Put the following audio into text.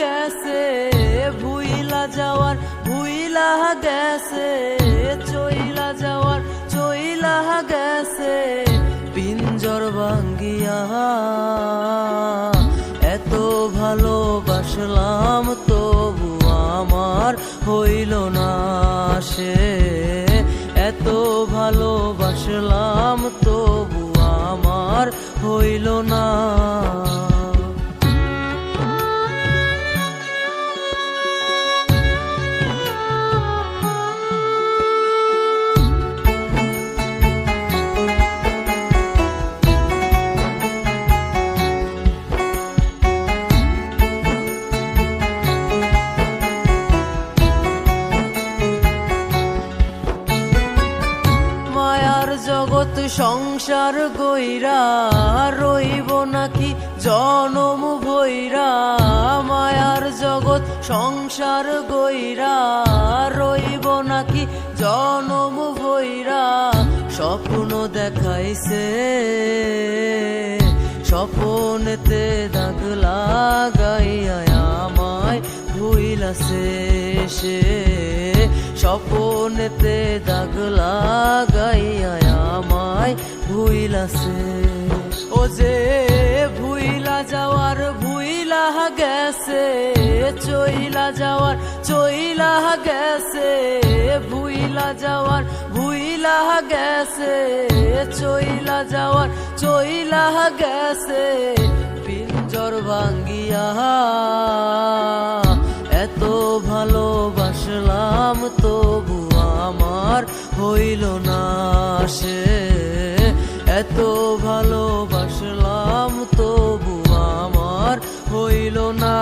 গেছে, ভুইলা যাওয়ার ভুইলা গেছে, চইলা যাওয়ার চইলা গেছে পিঞ্জর ভাঙ্গিয়া। এত ভালোবাসলাম তবু আমার হইল না সে, এত ভালোবাসলাম তবু আমার হইল না। জগৎ সংসার গইরা রইব নাকি জনম ভৈরা, মায়ার জগৎ সংসার গইরা রইব নাকি জনম ভৈরা। স্বপ্ন দেখাইছে স্বপনেতে দাগ লাগাইয়া আমায় ভুইলাছে সে, স্বপনেতে দাগ লাগাইয়া আমায় ভুইলাছে। ও যে ভুইলা যাওয়ার ভুইলা গেছে, চইলা যাওয়ার চইলা গেছে, ভুইলা যাওয়ার ভুইলা গেছে, চইলা যাওয়ার চইলা গেছে পিঞ্জর ভাঙ্গিয়া। এত ভালোবাসলাম তবু আমার হইল না সে, এত ভালোবাসলাম তবু আমার হইল না।